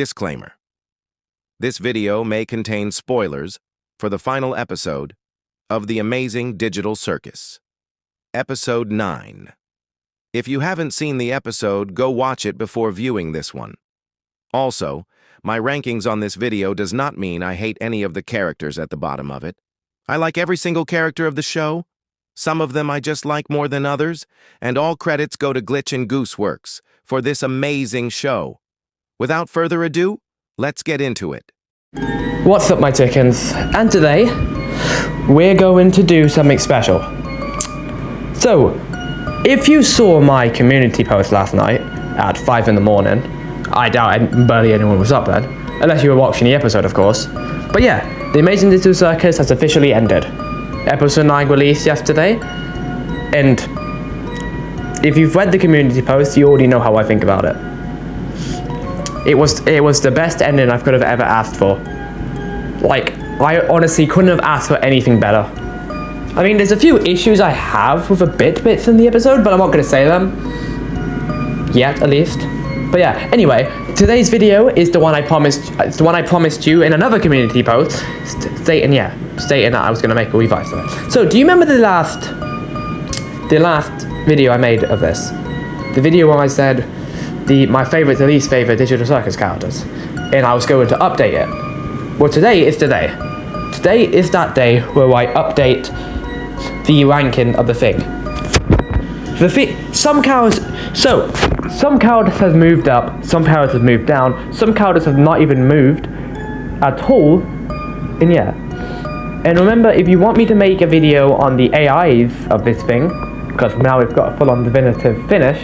Disclaimer. This video may contain spoilers for the final episode of The Amazing Digital Circus. Episode 9. If you haven't seen the episode, go watch it before viewing this one. Also, my rankings on this video does not mean I hate any of the characters at the bottom of it. I like every single character of the show. Some of them I just like more than others, and all credits go to Glitch and Gooseworks for this amazing show. Without further ado, let's get into it. What's up, my chickens? And today, we're going to do something special. So, if you saw my community post last night at 5 in the morning, I doubt barely anyone was up then, unless you were watching the episode, of course. But yeah, The Amazing Digital Circus has officially ended. Episode 9 released yesterday, and if you've read the community post, you already know how I think about it. It was the best ending I could have ever asked for. Like, I honestly couldn't have asked for anything better. I mean, there's a few issues I have with bits in the episode, but I'm not going to say them yet, at least. But yeah, anyway, today's video is the one I promised. It's the one I promised you in another community post, stating that I was going to make a revise of it. So, do you remember the last video I made of this? The video where I said my favorite to least favorite Digital Circus characters, and I was going to update it. Well, today is the day. Today is that day where I update the ranking of the thing. Some characters have moved up, some characters have moved down, some characters have not even moved at all, and yeah. And remember, if you want me to make a video on the AIs of this thing, because now we've got a full-on definitive finish,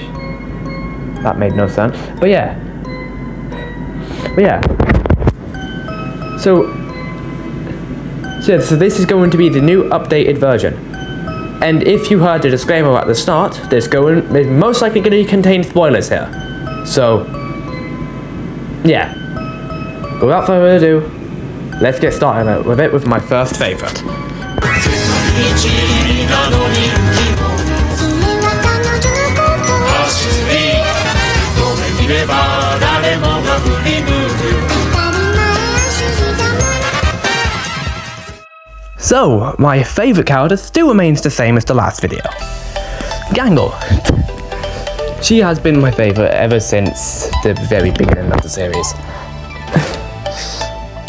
that made no sense, but yeah. So this is going to be the new updated version. And if you heard the disclaimer at the start, there's most likely going to contain spoilers here. So, yeah. Without further ado, let's get started with it with my first favorite. So, my favourite character still remains the same as the last video. Gangle. She has been my favourite ever since the very beginning of the series.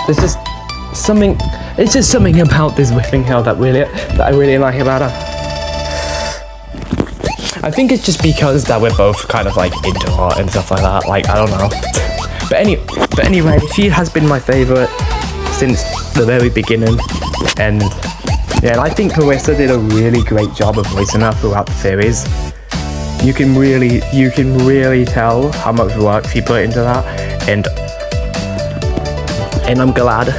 It's just something about this whipping tail that I really like about her. I think it's just because that we're both kind of like into art and stuff like that, like, I don't know. But anyway, she has been my favourite since the very beginning, and yeah, and I think Carissa did a really great job of voicing her throughout the series. You can really tell how much work she put into that, and I'm glad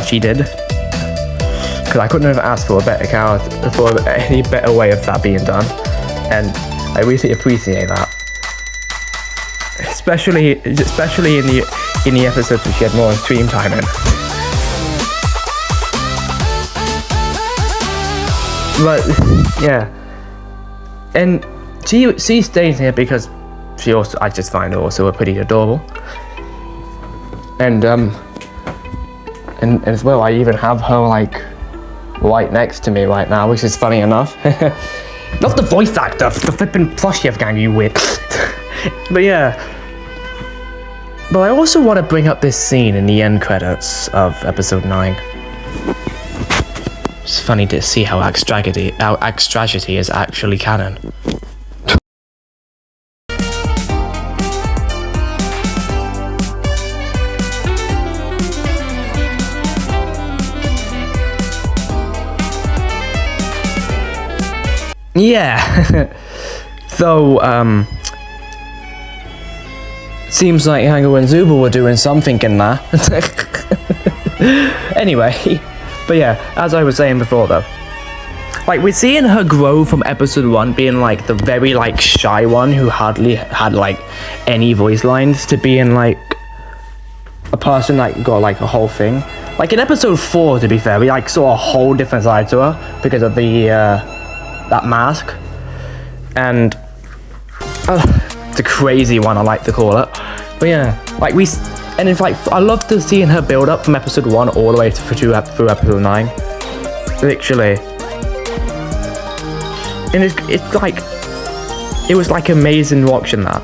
she did, because I couldn't have asked for a better character, for any better way of that being done, and I really appreciate that. Especially in the episodes where she had more stream time in. But yeah, and she stays here because I just find her also pretty adorable, and as well, I even have her like right next to me right now, which is funny enough. Not the voice actor, the flippin' plushie of Gang, you weird. But yeah. But I also want to bring up this scene in the end credits of episode 9. It's funny to see how Axtragedy is actually canon. Yeah. So, seems like Hango and Zuba were doing something in there. Anyway, but yeah, as I was saying before though, like, we're seeing her grow from episode 1 being like the very like shy one who hardly had like any voice lines to being like a person like got like a whole thing. Like in episode 4, to be fair, we like saw a whole different side to her because of the that mask, and the crazy one, I like to call it. But yeah, like And it's like, I love to seeing her build up from episode 1 all the way through episode 9. Literally. And it's like, it was like amazing watching that.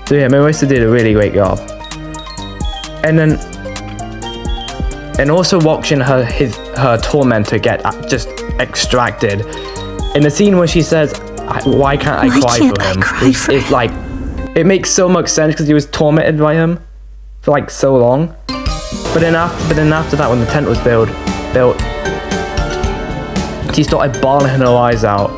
So yeah, Marissa did a really great job. And also watching her tormentor get just extracted. In the scene where she says, why can't I cry for him? It's like, it makes so much sense because he was tormented by him for like so long. But then after that, when the tent was built, she started bawling her eyes out.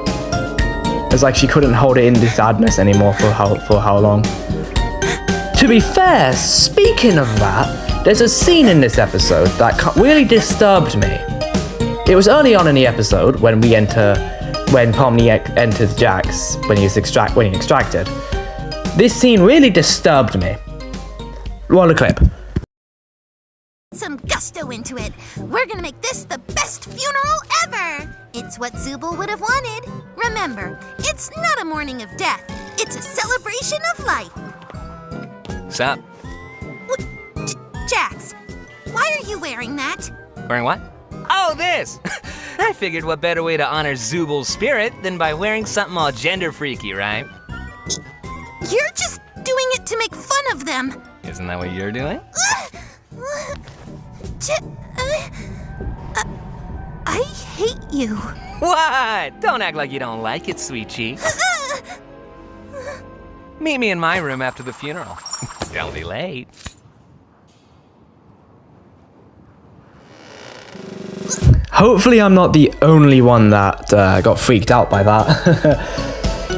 It's like she couldn't hold it in the sadness anymore for how long. To be fair, speaking of that, there's a scene in this episode that really disturbed me. It was early on in the episode when Pomni enters Jax when he's extracted. This scene really disturbed me. Roll the clip. Some gusto into it. We're gonna make this the best funeral ever. It's what Zubul would have wanted. Remember, it's not a mourning of death. It's a celebration of life. Sup? Jax, why are you wearing that? Wearing what? Oh, this! I figured what better way to honor Zubul's spirit than by wearing something all gender freaky, right? You're just doing it to make fun of them. Isn't that what you're doing? I hate you. What? Don't act like you don't like it, sweet cheek. Meet me in my room after the funeral. Don't be late. Hopefully I'm not the only one that got freaked out by that.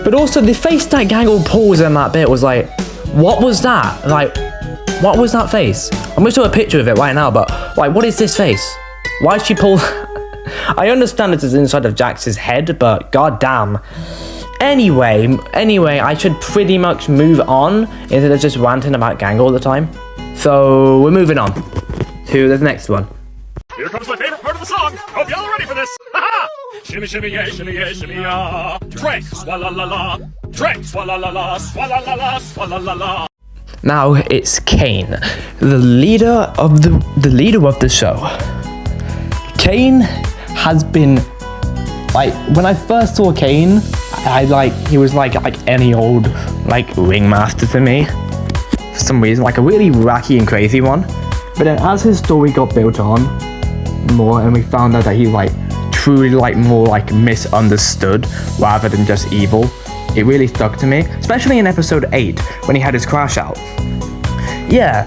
But also the face that Gangle pulls in that bit was like, what was that? Like, what was that face? I'm gonna show a picture of it right now, but like, what is this face? Why did she pull? I understand it is inside of Jax's head, but goddamn. Anyway, I should pretty much move on instead of just ranting about Gangle all the time. So we're moving on to the next one. Here comes my favorite part of the song. Hope y'all are ready for this. Ha-ha! Shimmy, shimmy, yeah, shimmy, yeah, shimmy, yeah. Drink, swalla la la. Drink, swalla la la, swalla la la, swalla la la. Now it's Kane, the leader of the show. Kane has been like, when I first saw Kane, he was like any old ringmaster to me. For some reason, like a really wacky and crazy one. But then as his story got built on more and we found out that he's truly more misunderstood rather than just evil, it really stuck to me, especially in episode 8 when he had his crash out. Yeah,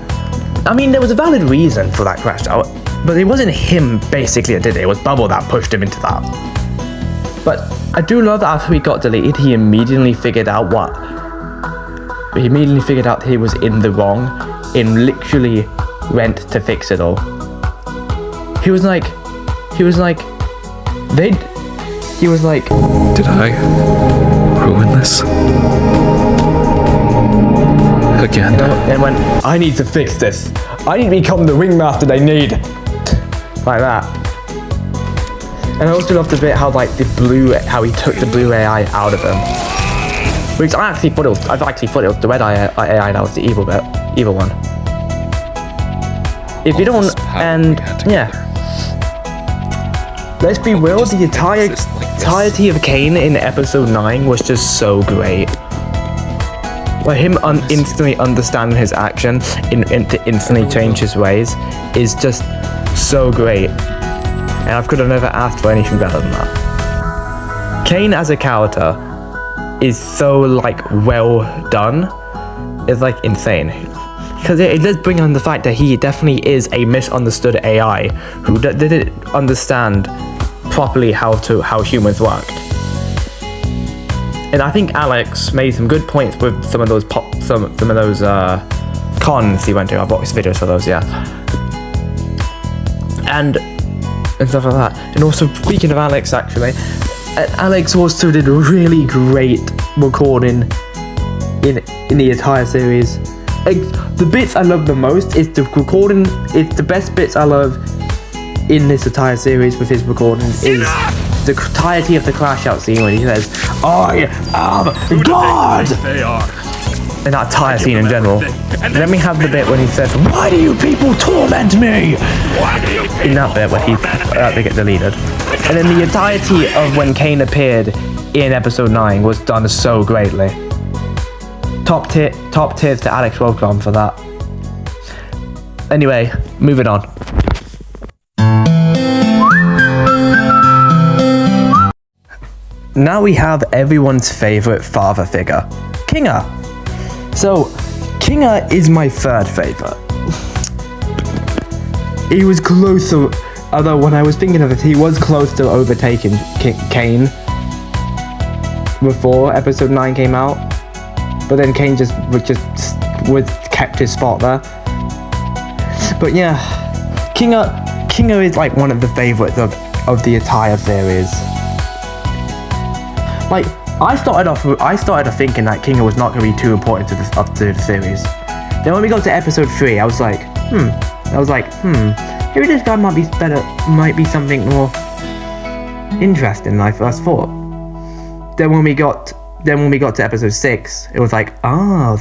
I mean there was a valid reason for that crash out, but it wasn't him basically that did it, it was Bubble that pushed him into that. But I do love that after he got deleted, he immediately figured out he was in the wrong and literally went to fix it all. He was like, did I ruin this? Again. And went, I need to fix this. I need to become the ringmaster they need. Like that. And I also loved the bit how he took the blue AI out of him. Which I actually thought it was the red AI that was the evil one. If you don't, and yeah. Let's be real, the entirety of Kane in episode 9 was just so great. Like him instantly understanding his action to instantly change his ways is just so great. And I could have never asked for anything better than that. Kane as a character is so well done. It's insane. Because it does bring on the fact that he definitely is a misunderstood AI who didn't understand properly how humans worked. And I think Alex made some good points with some of those cons he went to. I've watched videos for those, yeah. And stuff like that. And also speaking of Alex, actually, Alex also did a really great recording in the entire series. The bits I love the most is the recording. It's the best bits I love in this entire series with his recording is the entirety of the crash out scene when he says, "I am God!" They are. And that entire scene in general. And let me have the bit when he says, "Why do you people torment me?" In that bit where they get deleted. And then the entirety of when Kane appeared in episode 9 was done so greatly. Top tiers to Alex Welcome for that. Anyway, moving on. Now we have everyone's favorite father figure, Kinga. So, Kinga is my third favorite. He was close to, although when I was thinking of it, he was close to overtaking Kane before episode 9 came out. But then Kane just kept his spot there. But yeah, Kinga is like one of the favorites of the entire series. Like, I started off thinking that Kinga was not going to be too important to the series. Then when we got to episode 3, I was like, maybe this guy might be something more interesting than I first thought. Then when we got to episode 6, it was like, I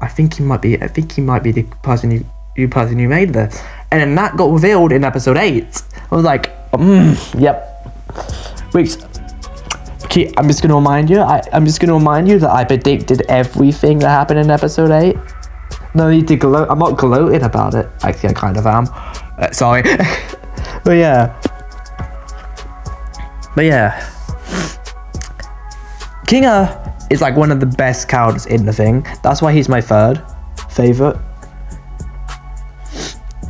think he might be the person who made this. And then that got revealed in episode 8. I was like, yep. Wait, I'm just gonna remind you that I predicted everything that happened in episode 8. No need to gloat. I'm not gloating about it. Actually, I kind of am. Sorry. But yeah. Kinga is like one of the best characters in the thing. That's why he's my third favorite.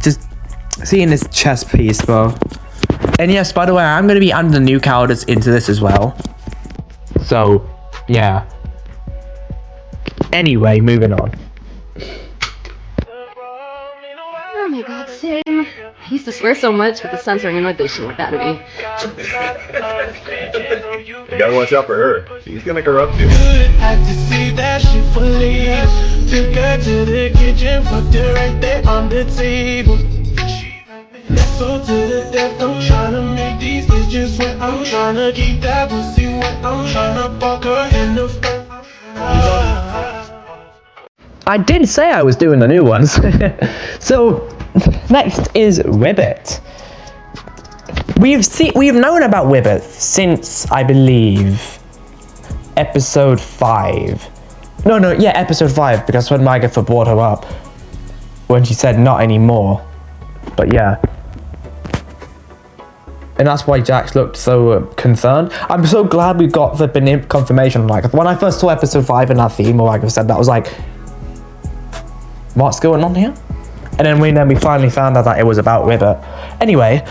Just seeing this chess piece, bro. And yes, by the way, I'm going to be adding the new characters into this as well. So, yeah. Anyway, moving on. Oh my god, same. I used to swear so much, but the censoring annoyed the shit like that of me. You gotta watch out for her. She's gonna corrupt you. Had to see that she fully took her to the kitchen, put her right there on the table. So to the death, I'm tryna make these bitches wet. I'm tryna keep that pussy wet. I'm tryna fuck her in the front. I did say I was doing the new ones. So, next is Ribbit. We've known about Ribbit since, I believe, episode 5. Episode 5, because when Magatha brought her up, when she said not anymore. But yeah. And that's why Jax looked so concerned. I'm so glad we got the confirmation. Like, when I first saw episode 5 in that theme, or like I said, that was like, what's going on here? And then we finally found out that it was about Ribbit. Anyway,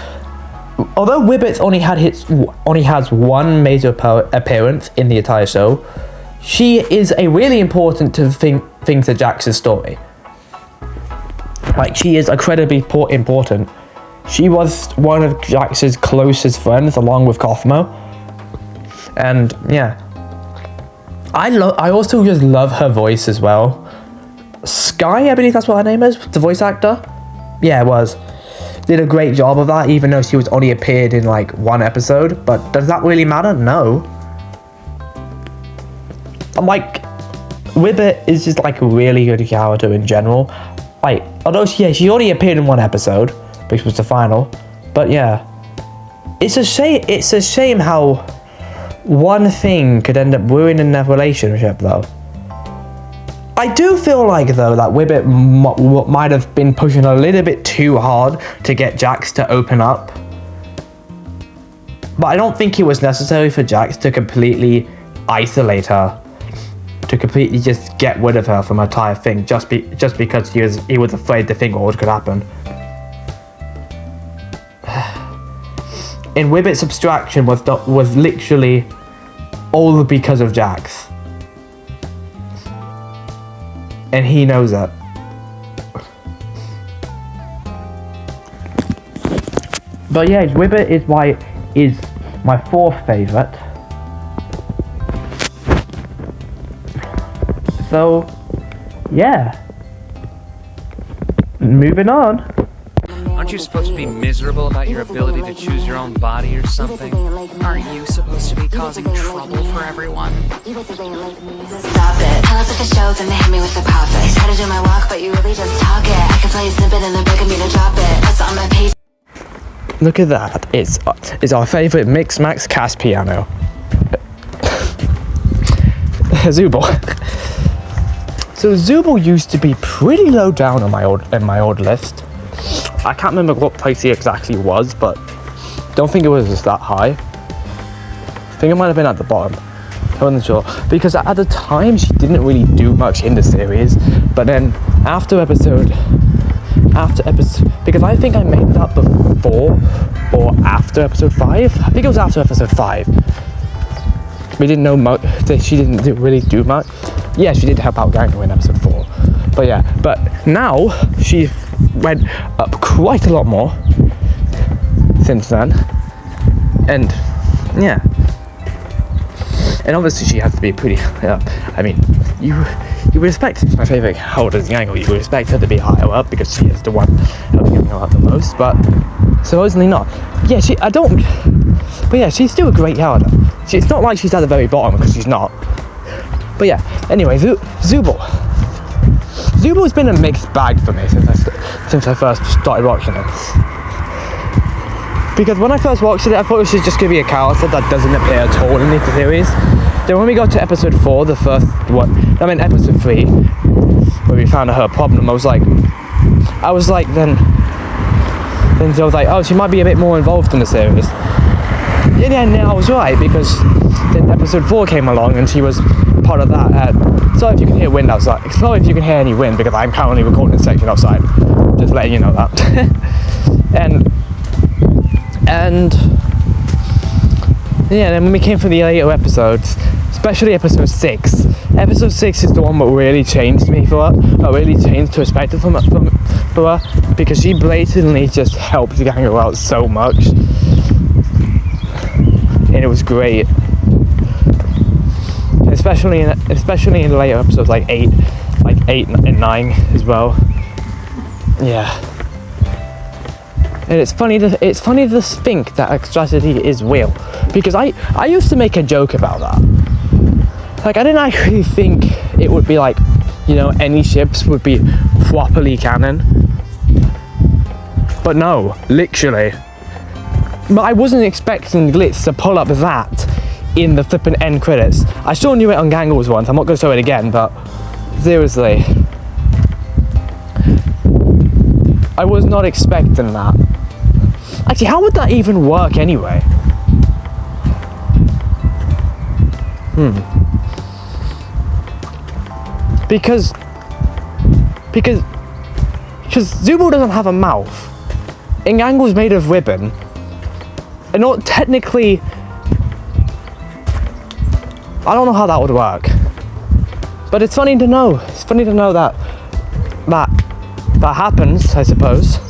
although Ribbit only has one major appearance in the entire show, she is a really important thing to Jax's story. Like, she is incredibly important. She was one of Jax's closest friends, along with Cosmo. And yeah, I also just love her voice as well. Sky, I believe that's what her name is, the voice actor. Yeah, it was. Did a great job of that, even though she was only appeared in like one episode. But does that really matter? No. I'm like, Ribbit is just like a really good character in general. Like, although she only appeared in one episode, which was the final. But yeah, it's a shame how one thing could end up ruining their relationship, though. I do feel like, though, that Ribbit might have been pushing a little bit too hard to get Jax to open up. But I don't think it was necessary for Jax to completely isolate her, to completely just get rid of her from her entire thing, just because he was afraid to think what could happen. And Ribbit's abstraction was literally all because of Jax. And he knows that. But yeah, Ribbit is my fourth favorite. So, yeah. Moving on. Aren't you supposed to be miserable about your ability to choose your own body or something? Aren't you supposed to be causing trouble for everyone? Stop it. Tell us at the show, then they hit me with the profits. Try to do my walk, but you really just talk it. I can play a snippet and then begging me to drop it. That's on my page. Look at that. It's our favourite Mix Max Cast piano. Zooble. So Zooble used to be pretty low down on my old list. I can't remember what place he exactly was, but don't think it was just that high. I think it might have been at the bottom. I wasn't sure, because at the time she didn't really do much in the series, but then after episode, because I think I made that before or after episode 5. I think it was after episode 5. We didn't know much. She didn't really do much. Yeah, she did help out Gango in episode 4. But yeah, but now she went up quite a lot more since then. And yeah. And obviously she has to be pretty, I mean, you would expect, it's my favourite character Gango, you would expect her to be higher up because she is the one helping Gango out the most, but supposedly not. Yeah, but yeah, she's still a great character. It's not like she's at the very bottom, because she's not. But yeah, anyway, Zooble. Zooble's been a mixed bag for me since I first started watching it. Because when I first watched it, I thought it was just going to be a character that doesn't appear at all in the series. Then when we got to episode 4, episode 3, where we found out her problem, I was like, then I was like, oh, she might be a bit more involved in the series. Yeah, I was right, because then episode 4 came along and she was part of that. Sorry if you can hear wind outside. Sorry if you can hear any wind, because I'm currently recording a section outside. Just letting you know that. and yeah, then when we came for the later episodes, especially episode 6. Episode 6 is the one that really changed me for her. Really changed perspective for her, because she blatantly just helped the Gango out so much. And it was great. Especially in the later episodes, like 8 and 9 as well. Yeah. And it's funny to think that a strategy is real, because I used to make a joke about that. Like, I didn't actually think it would be like, any ships would be properly canon. But no, literally. But I wasn't expecting Glitz to pull up that in the flippin' end credits. I still knew it on Gangles once, I'm not going to show it again, but seriously. I was not expecting that. Actually, how would that even work anyway? Because Zooble doesn't have a mouth. And Gangle's made of ribbon. And not technically, I don't know how that would work. But it's funny to know. It's funny to know that happens, I suppose.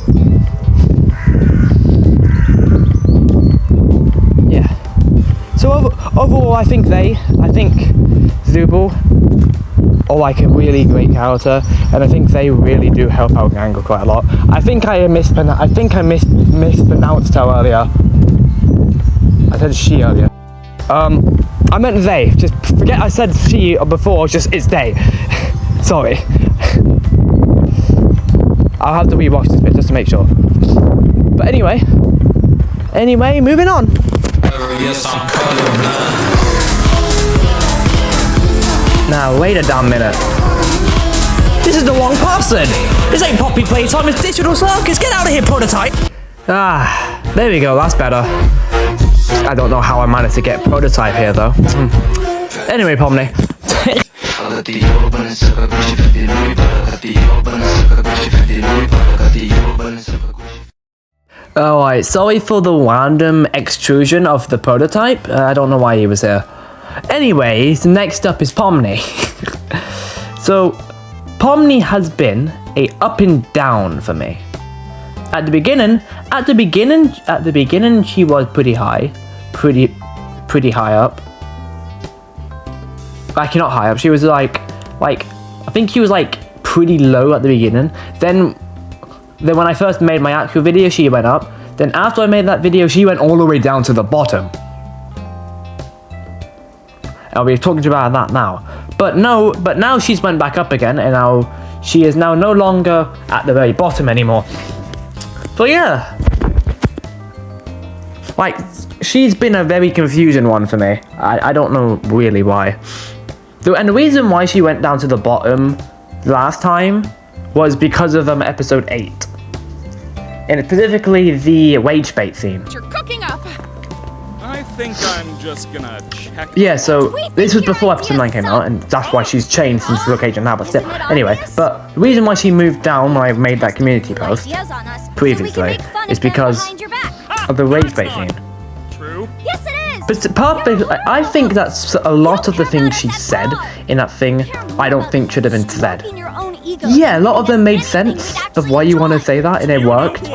Yeah. So overall, I think Zooble are like a really great character, and I think they really do help out Gango quite a lot. I think I mispronounced her earlier. I said she earlier. I meant they. Just forget I said she before. It's they. Sorry. I'll have to rewatch this bit just to make sure. But anyway, moving on. Now wait a damn minute. This is the wrong person. This ain't Poppy Playtime. It's Digital Circus. Get out of here, prototype. There we go. That's better. I don't know how I managed to get prototype here though. Anyway, Pomni. Alright, sorry for the random extrusion of the prototype. I don't know why he was here. Anyways, next up is Pomni. So, Pomni has been a up and down for me. At the beginning, she was pretty high. Pretty high up. Like, not high up, she was like, I think she was like pretty low at the beginning. Then then when I first made my actual video, she went up. Then after I made that video, she went all the way down to the bottom. I'll be talking about that now. But now she's went back up again, and now she is now no longer at the very bottom anymore. So yeah. Like, she's been a very confusing one for me. I don't know really why. And the reason why she went down to the bottom last time was because of episode 8. And specifically the wage bait theme. You're cooking up. I think I'm just gonna check. Yeah, so this was before episode 9 came out, and that's why she's changed into the location now, but still. Anyway, but the reason why she moved down when I made that community post previously is because of the wage bait theme. True. Yes, it is. But I think that's a lot of the things she said in that thing, I don't think should have been said. Yeah, a lot of them made sense of why you want to say that, and it worked.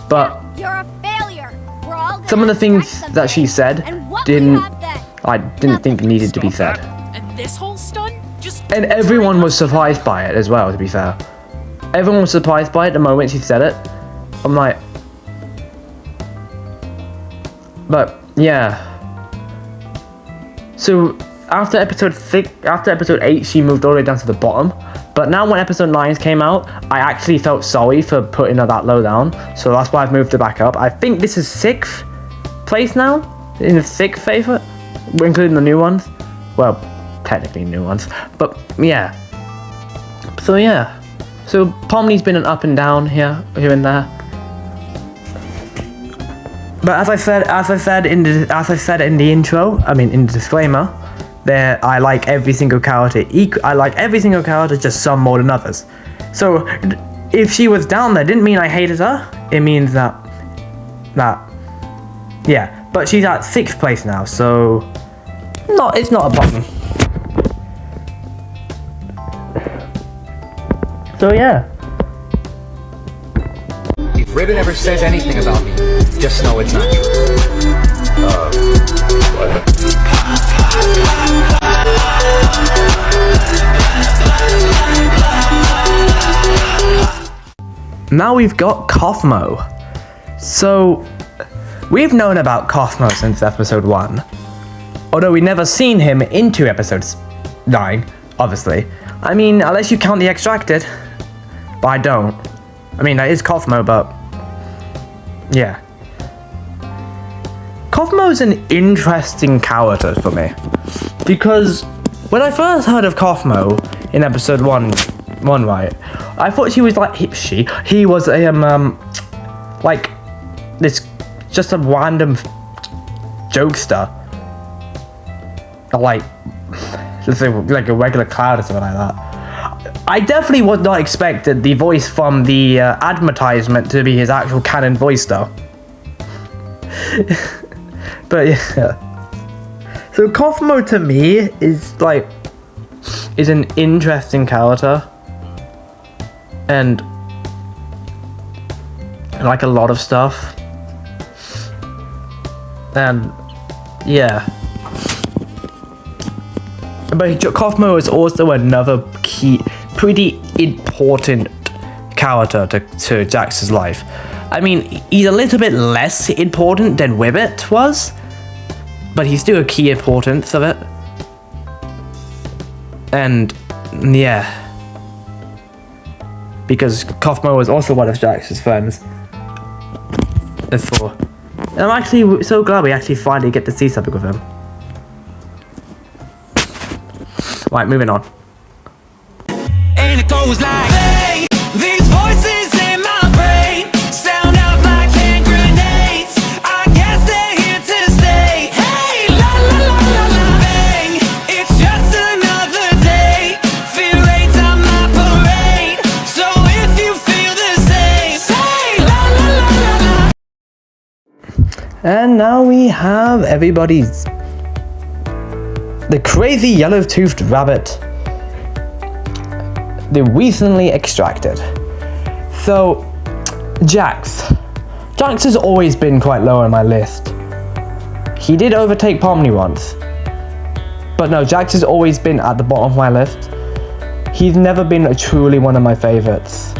But You're a failure. We're all some of the things that she said I didn't think needed to be said. And this whole stunt just. And everyone was surprised by it as well, to be fair. Everyone was surprised by it the moment she said it. I'm like... But, yeah. So, after episode 8, she moved all the way down to the bottom. But now when episode 9 came out, I actually felt sorry for putting her that low down. So that's why I've moved her back up. I think this is 6th place now? In the 6th favorite? Including the new ones. Well, technically new ones. But, yeah. So, yeah. So, Pomni's been an up and down here and there. But as I said in the intro, I mean in the disclaimer, there I like every single character. I like every single character, just some more than others. So if she was down there, didn't mean I hated her. It means that yeah. But she's at 6th place now, so it's not a problem. So yeah. If Ribbon ever says anything about me, just know it's not true. What? Now we've got Cosmo. So, we've known about Cosmo since episode 1. Although we never seen him into episode 9, obviously. I mean, unless you count the Extracted. But I don't. I mean, that is Cosmo, but... yeah. Cosmo's an interesting character for me. Because when I first heard of Cosmo in episode 1, right, I thought he was like, he was a, like, this, just a random jokester. Like, just like a regular cloud or something like that. I definitely was not expected the voice from the advertisement to be his actual canon voice though. But yeah. So Cosmo to me is an interesting character. And like a lot of stuff. And yeah. But Cosmo is also another pretty important character to Jax's life. I mean, he's a little bit less important than Wibbit was, but he's still a key importance of it. And yeah. Because Cosmo was also one of Jax's friends before. And I'm actually so glad we actually finally get to see something with him. Right, moving on. And it goes like, hey, these voices in my brain sound out like hand grenades. I guess they're here to stay. Hey, la la la la la, bang. It's just another day. Fear rates on my parade. So if you feel the same, say la la la la la. And now we have everybody's. The crazy yellow-toothed rabbit. The recently extracted. So, Jax. Jax has always been quite low on my list. He did overtake Pomni once. But no, Jax has always been at the bottom of my list. He's never been truly one of my favorites.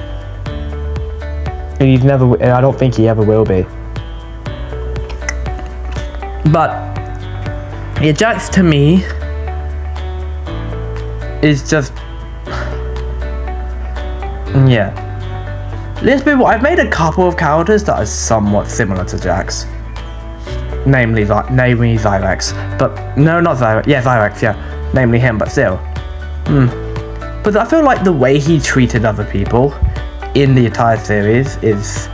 And I don't think he ever will be. But yeah, Jax to me is just yeah. Let's be. I've made a couple of characters that are somewhat similar to Jax, namely Zyrex, but no, not Zyrex. Yeah, Zyrex. Yeah, namely him, but still. But I feel like the way he treated other people in the entire series is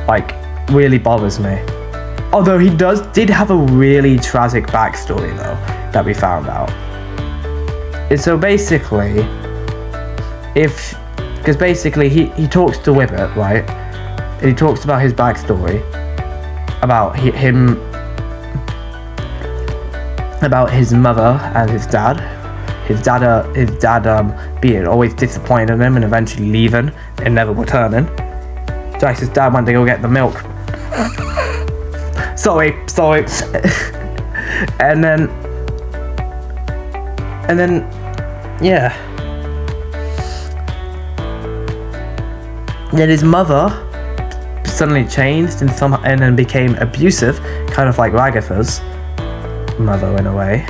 like really bothers me. Although he did have a really tragic backstory though that we found out. And so basically, because basically he talks to Whippet, right? And he talks about his backstory, about him, about his mother and his dad. His dad being always disappointed in him and eventually leaving and never returning. Jax's dad went to go get the milk. sorry. and then, yeah. Then his mother suddenly changed and then became abusive, kind of like Ragatha's mother in a way.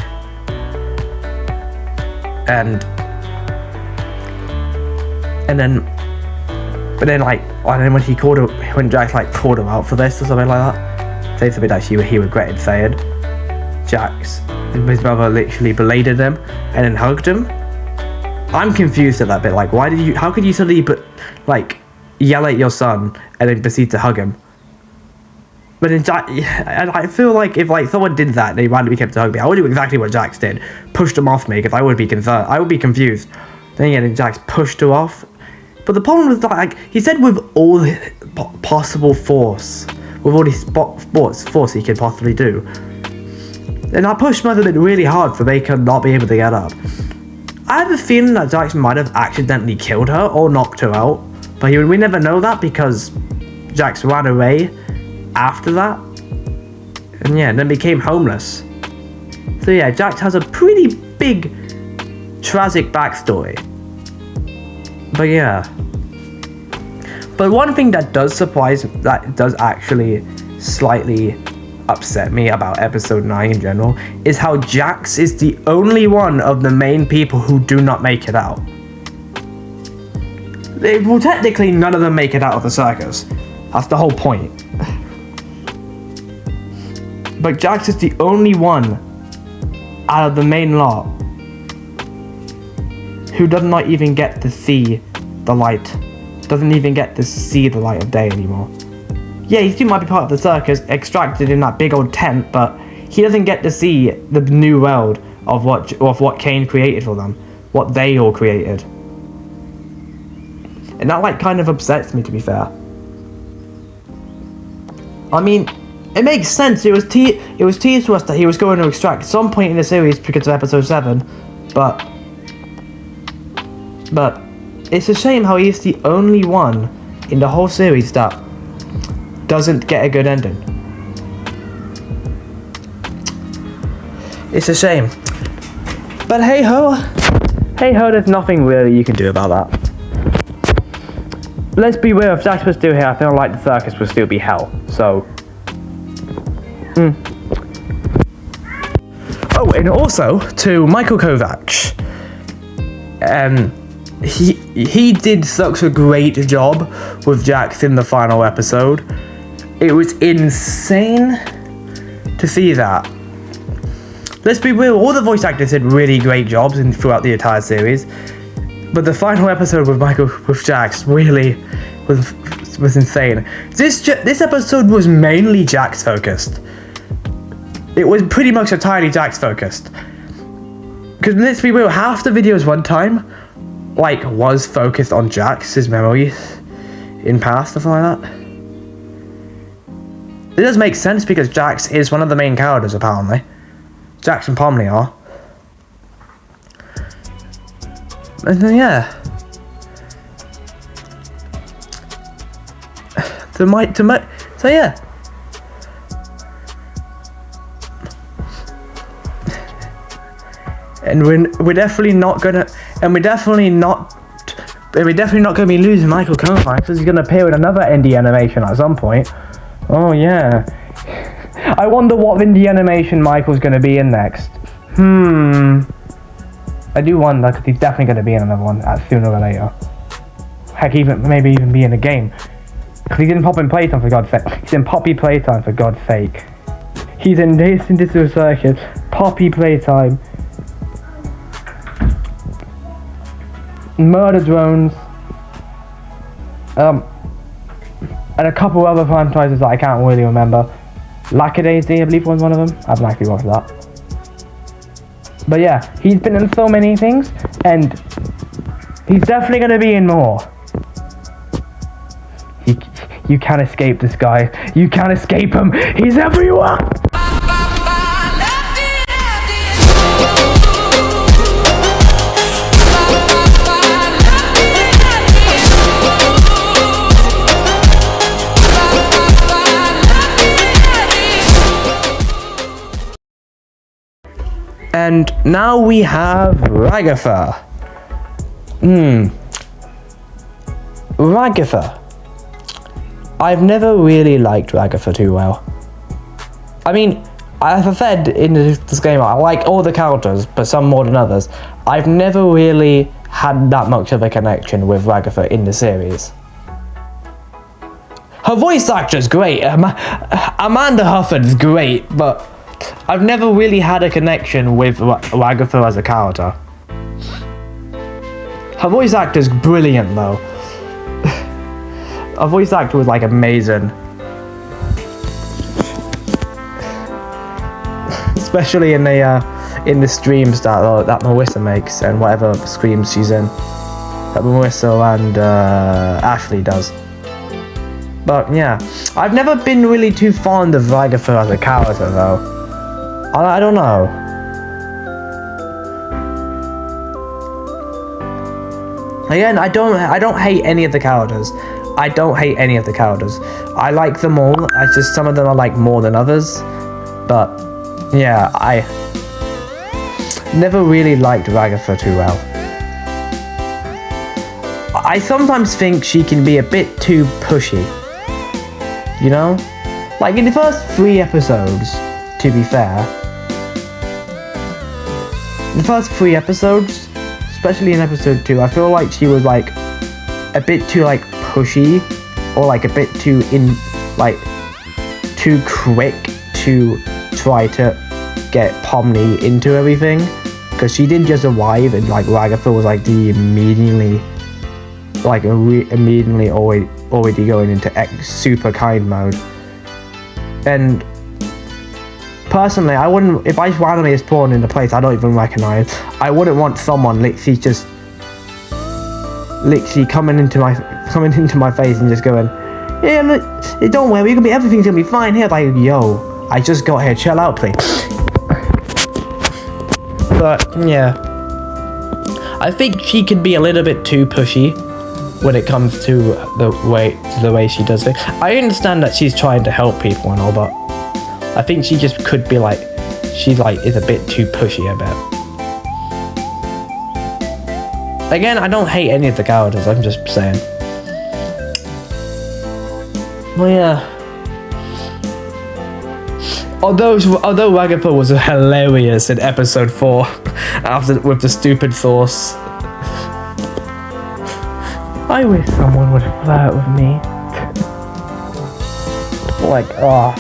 And then when Jax like called her out for this or something like that, say something that he regretted saying, his brother literally belated him and then hugged him. I'm confused at that bit. Like, how could you suddenly yell at your son and then proceed to hug him? But and I feel like if someone did that, they randomly came to hug me, I would do exactly what Jax did, pushed him off me, because I would be concerned. I would be confused. Then again, Jax pushed her off. But the problem was that, he said with all the possible force, with all the force he could possibly do, and that push must have been really hard for Baker not be able to get up. I have a feeling that Jax might have accidentally killed her or knocked her out, but we never know that because Jax ran away after that, and then became homeless. So yeah, Jax has a pretty big tragic backstory. But yeah. But one thing that does actually slightly upset me about episode 9 in general is how Jax is the only one of the main people who do not make it out. Well, technically none of them make it out of the circus. That's the whole point. But Jax is the only one out of the main lot who does not even get to see the light. Doesn't even get to see the light of day anymore. Yeah, he still might be part of the circus, extracted in that big old tent, but he doesn't get to see the new world of what Kane created for them, what they all created. And that kind of upsets me, to be fair. I mean, it makes sense. It was teased to us that he was going to extract at some point in the series because of episode 7, but it's a shame how he's the only one in the whole series that doesn't get a good ending. It's a shame. But hey ho, there's nothing really you can do about that. Let's be real, if Jax was still here, I feel like the circus would still be hell, so... Oh, and also, to Michael Kovacs, he did such a great job with Jax in the final episode. It was insane to see that. Let's be real, all the voice actors did really great jobs throughout the entire series, but the final episode with Jax really was insane. This episode was mainly Jax focused. It was pretty much entirely Jax focused. Because let's be real, half the video's runtime was focused on Jax's memories in past, stuff like that. It does make sense because Jax is one of the main characters apparently. Jax and Pomni are. And then yeah. So yeah. And we're definitely not we're definitely not going to be losing Michael Carmichael because he's going to appear in another indie animation at some point. Oh yeah. I wonder what indie animation Michael's going to be in next. I do wonder because he's definitely going to be in another one sooner or later. Heck, maybe even be in a game. Because he's in Poppy Playtime for God's sake. He's in Poppy Playtime for God's sake. He's in Digital Circus, Poppy Playtime, Murder Drones, and a couple other franchises that I can't really remember. Lackadaisy, I believe, was one of them. I haven't actually watched that. But yeah, he's been in so many things, and he's definitely going to be in more. You can't escape this guy. You can't escape him. He's everywhere. And now we have Ragatha. Ragatha. I've never really liked Ragatha too well. I mean, as I said in this game, I like all the characters, but some more than others. I've never really had that much of a connection with Ragatha in the series. Her voice actor's great. Amanda Hufford's great, but I've never really had a connection with Ragatha as a character. Her voice actor's brilliant though. Her voice actor was like amazing. Especially in the streams that Marissa makes and whatever streams she's in. That Marissa and Ashley does. But yeah, I've never been really too fond of Ragatha as a character though. I don't know. Again, I don't hate any of the characters. I don't hate any of the characters. I like them all. I just some of them I like more than others. But yeah, I never really liked Ragatha too well. I sometimes think she can be a bit too pushy. You know? Like in the first 3 episodes, to be fair. The first 3 episodes, especially in episode 2, I feel like she was like a bit too like pushy, or like a bit too too quick to try to get Pomni into everything, because she didn't just arrive and like Ragatha was like immediately already going into super kind mode. And personally, I wouldn't, if I randomly spawned in a place I don't even recognize, I wouldn't want someone literally coming into my face and just going, yeah, look, don't worry, everything's gonna be fine here. Like, yo, I just got here, chill out, please. But yeah, I think she can be a little bit too pushy when it comes to the way she does it. I understand that she's trying to help people and all, but I think she just could be like, is a bit too pushy a bit. Again, I don't hate any of the characters, I'm just saying. Well, yeah. Although Ragatha was hilarious in episode 4, with the stupid sauce. I wish someone would flirt with me. Like, oh.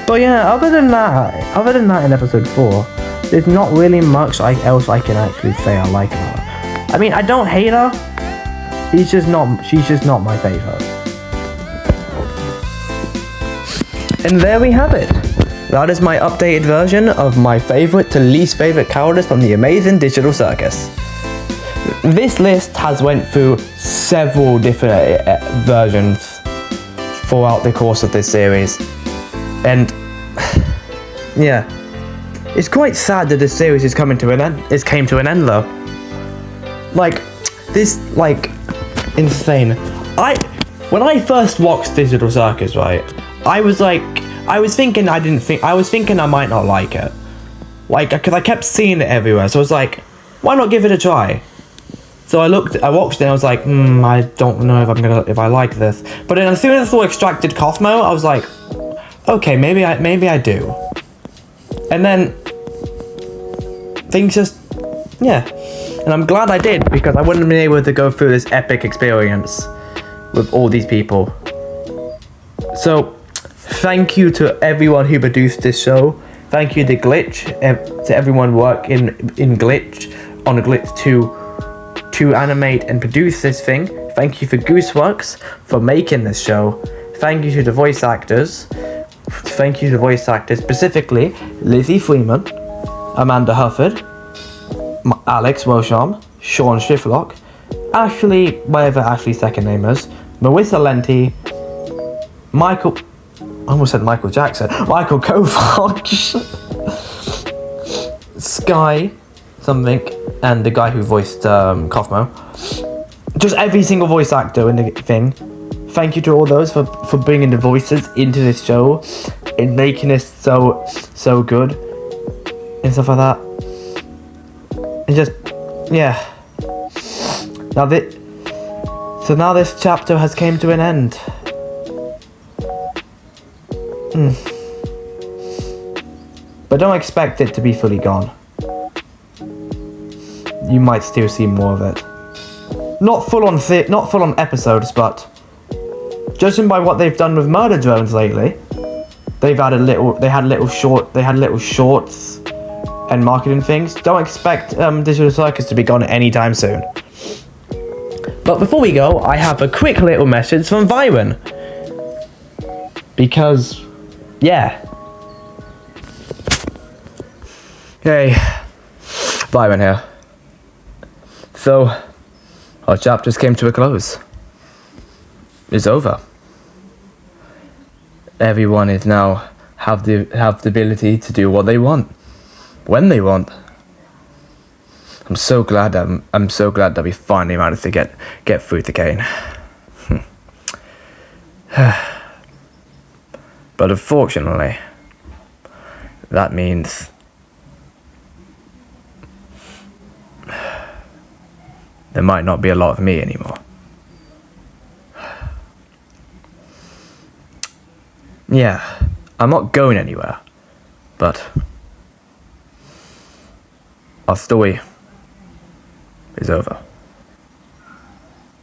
But yeah, other than that in episode 4, there's not really much else I can actually say I like about her. I mean, I don't hate her. She's just not my favorite. And there we have it. That is my updated version of my favorite to least favorite characters from the amazing Digital Circus. This list has went through several different versions throughout the course of this series. And yeah, it's quite sad that this series is coming to an end. It came to an end though. Like, this, like, insane. When I first watched Digital Circus, right, I was thinking I might not like it. Like, because I kept seeing it everywhere, so I was like, why not give it a try? So I watched it and I was like, I don't know if I like this. But then as soon as I saw Extracted Cosmo, I was like, okay, maybe I do. And then things just, yeah. And I'm glad I did, because I wouldn't have been able to go through this epic experience with all these people. So thank you to everyone who produced this show. Thank you to Glitch, to everyone working in Glitch, on Glitch to animate and produce this thing. Thank you for Gooseworks for making this show. Thank you to the voice actors. Thank you to voice actors, specifically Lizzie Freeman, Amanda Hufford, Alex Welsham, Sean Shiflock, Ashley, whatever Ashley's second name is, Marissa Lenti, Michael, I almost said Michael Jackson, Michael Kovacs, Sky something, and the guy who voiced Cosmo. Just every single voice actor in the thing. Thank you to all those for bringing the voices into this show and making it so good and stuff like that. And just, yeah. Now this chapter has came to an end. But don't expect it to be fully gone. You might still see more of it. Not full on episodes, but judging by what they've done with Murder Drones lately, they had little shorts and marketing things. Don't expect Digital Circus to be gone anytime soon. But before we go, I have a quick little message from Byron. Because, yeah. Hey, Byron here. So, our chapters came to a close. It's over. Everyone is now have the ability to do what they want, when they want. I'm so glad that we finally managed to get through the game. But unfortunately, that means there might not be a lot of me anymore. Yeah, I'm not going anywhere, but our story is over.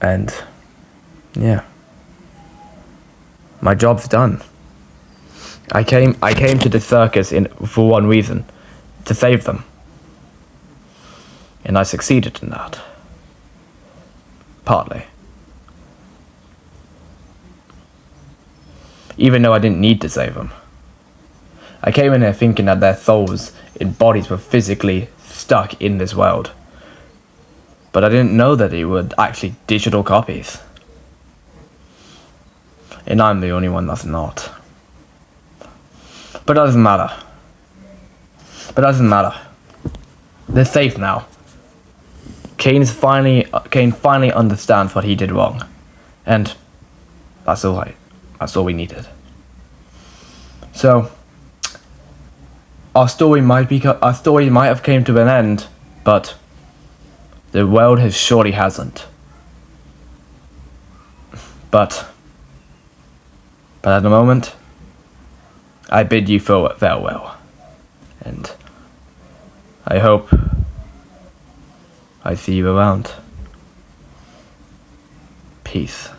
And yeah, my job's done. I came to the circus for one reason, to save them. And I succeeded in that. Partly. Even though I didn't need to save them. I came in here thinking that their souls and bodies were physically stuck in this world. But I didn't know that they were actually digital copies. And I'm the only one that's not. But it doesn't matter. They're safe now. Kane finally understands what he did wrong. And that's all right. That's all we needed. So our story might have came to an end, but the world surely hasn't. But at the moment, I bid you farewell, and I hope I see you around. Peace.